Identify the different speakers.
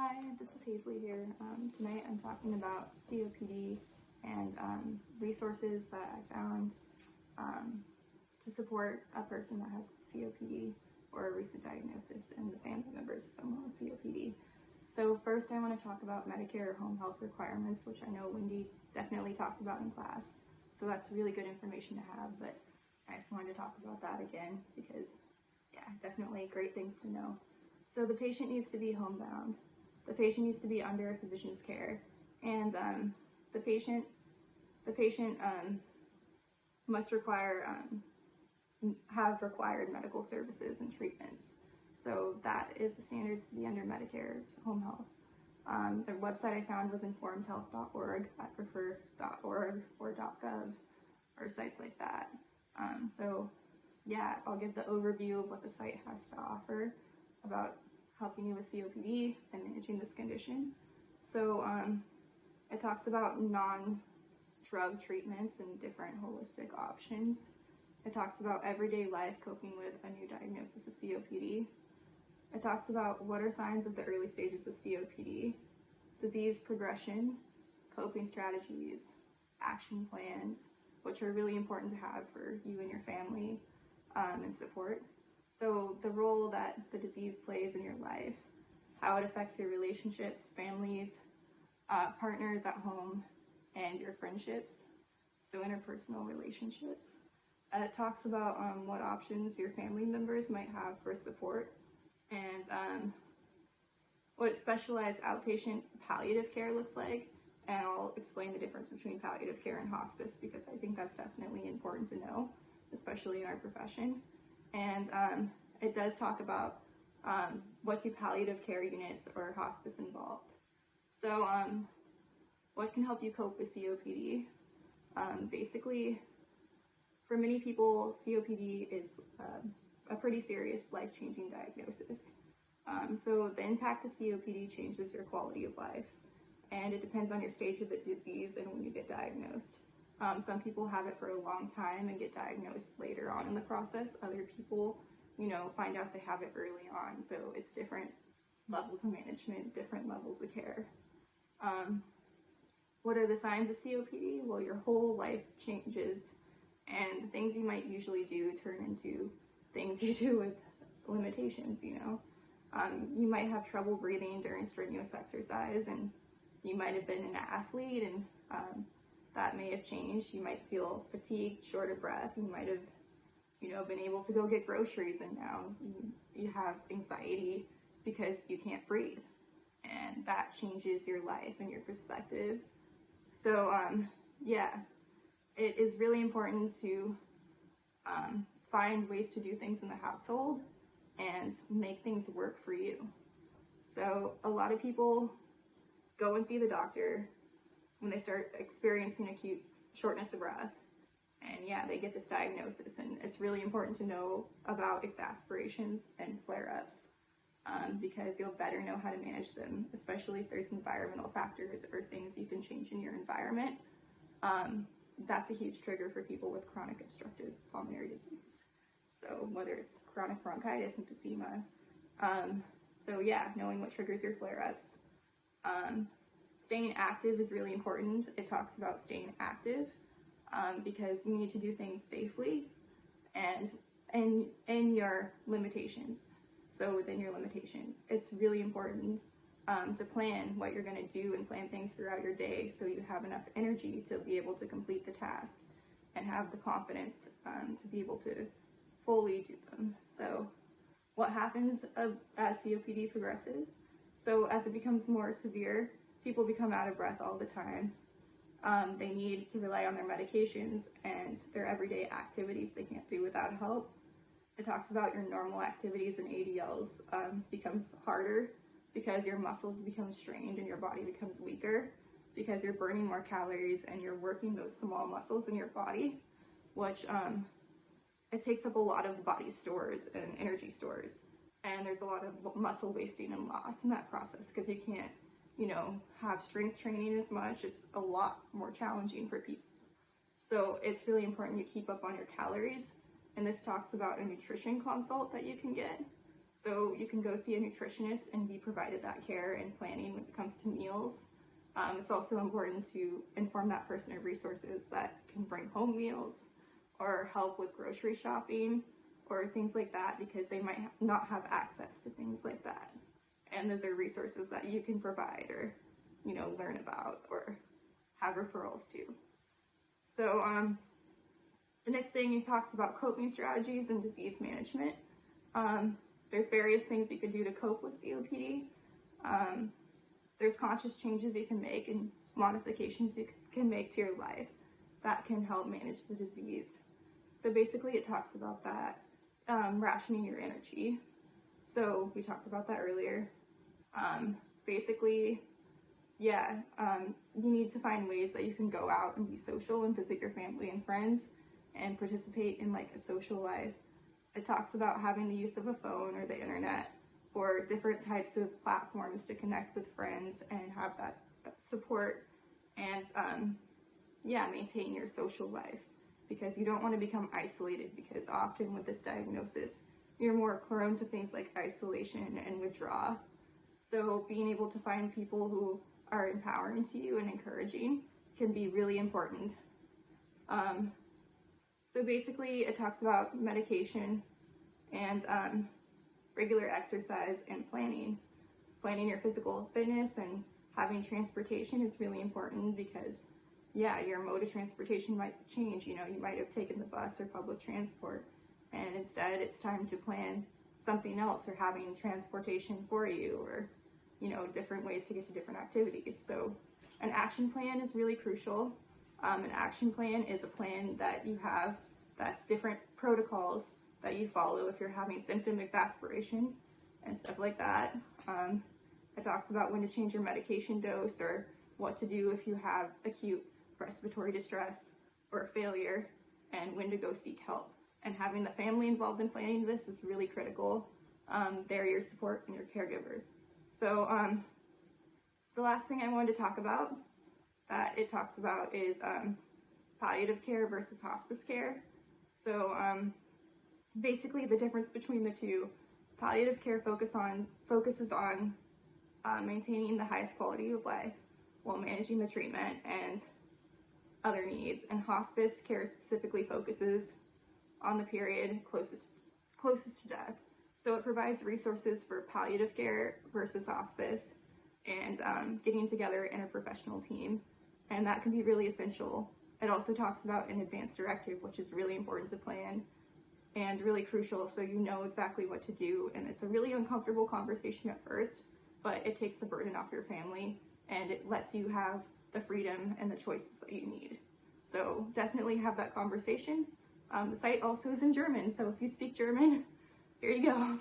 Speaker 1: Hi, this is Hazley here. Tonight I'm talking about COPD and resources that I found to support a person that has COPD or a recent diagnosis and the family members of someone with COPD. So first I want to talk about Medicare or home health requirements, which I know Wendy definitely talked about in class. So that's really good information to have, but I just wanted to talk about that again because, yeah, definitely great things to know. So the patient needs to be homebound. The patient needs to be under a physician's care, and the patient must have required medical services and treatments. So that is the standards to be under Medicare's home health. The website I found was informedhealth.org. I prefer .org or .gov or sites like that. So yeah, I'll give the overview of what the site has to offer about helping you with COPD and managing this condition. So it talks about non-drug treatments and different holistic options. It talks about everyday life coping with a new diagnosis of COPD. It talks about what are signs of the early stages of COPD, disease progression, coping strategies, action plans, which are really important to have for you and your family and support. So the role that the disease plays in your life, how it affects your relationships, families, partners at home, and your friendships, so interpersonal relationships. It talks about what options your family members might have for support, and what specialized outpatient palliative care looks like, and I'll explain the difference between palliative care and hospice because I think that's definitely important to know, especially in our profession. And it does talk about what do palliative care units or hospice involved. So what can help you cope with COPD? Basically, for many people, COPD is a pretty serious life-changing diagnosis. So the impact of COPD changes your quality of life, and it depends on your stage of the disease and when you get diagnosed. Some people have it for a long time and get diagnosed later on in the process. Other people, find out they have it early on. So it's different levels of management, different levels of care. What are the signs of COPD? Well, your whole life changes, and the things you might usually do turn into things you do with limitations, You might have trouble breathing during strenuous exercise, and you might have been an athlete, and that may have changed. You might feel fatigued, short of breath. You might have, been able to go get groceries, and now you have anxiety because you can't breathe, and that changes your life and your perspective. So, yeah, it is really important to find ways to do things in the household and make things work for you. So a lot of people go and see the doctor when they start experiencing acute shortness of breath. And yeah, they get this diagnosis, and it's really important to know about exasperations and flare-ups because you'll better know how to manage them, especially if there's environmental factors or things you can change in your environment. That's a huge trigger for people with chronic obstructive pulmonary disease. So whether it's chronic bronchitis, emphysema. So yeah, knowing what triggers your flare-ups. Staying active is really important. It talks about staying active because you need to do things safely and in your limitations. So within your limitations, it's really important to plan what you're going to do and plan things throughout your day so you have enough energy to be able to complete the task and have the confidence to be able to fully do them. So what happens as COPD progresses? So as it becomes more severe, people become out of breath all the time. They need to rely on their medications and their everyday activities they can't do without help. It talks about your normal activities and ADLs becomes harder because your muscles become strained and your body becomes weaker because you're burning more calories and you're working those small muscles in your body, which it takes up a lot of the body's stores and energy stores. And there's a lot of muscle wasting and loss in that process because you can't, have strength training as much. It's a lot more challenging for people. So it's really important you keep up on your calories. And this talks about a nutrition consult that you can get. So you can go see a nutritionist and be provided that care and planning when it comes to meals. It's also important to inform that person of resources that can bring home meals or help with grocery shopping or things like that, because they might not have access to things like that. And those are resources that you can provide or, learn about or have referrals to. So the next thing he talks about coping strategies and disease management. There's various things you can do to cope with COPD. There's conscious changes you can make and modifications you can make to your life that can help manage the disease. So basically it talks about that, rationing your energy. So we talked about that earlier. You need to find ways that you can go out and be social and visit your family and friends and participate in like a social life. It talks about having the use of a phone or the internet or different types of platforms to connect with friends and have that support and maintain your social life, because you don't want to become isolated, because often with this diagnosis you're more prone to things like isolation and withdrawal. So being able to find people who are empowering to you and encouraging can be really important. So basically it talks about medication and regular exercise and planning your physical fitness, and having transportation is really important, because your mode of transportation might change. You might have taken the bus or public transport, and instead it's time to plan something else, or having transportation for you, or different ways to get to different activities. So an action plan is really crucial. An action plan is a plan that you have that's different protocols that you follow if you're having symptom exasperation and stuff like that. It talks about when to change your medication dose, or what to do if you have acute respiratory distress or failure, and when to go seek help. And having the family involved in planning this is really critical. They're your support and your caregivers. So the last thing I wanted to talk about that it talks about is palliative care versus hospice care. So basically the difference between the two: palliative care focuses on maintaining the highest quality of life while managing the treatment and other needs, and hospice care specifically focuses on the period closest to death. So it provides resources for palliative care versus hospice, and getting together in a professional team, and that can be really essential. It also talks about an advance directive, which is really important to plan and really crucial, so you know exactly what to do. And it's a really uncomfortable conversation at first, but it takes the burden off your family, and it lets you have the freedom and the choices that you need. So definitely have that conversation. The site also is in German, so if you speak German, here you go.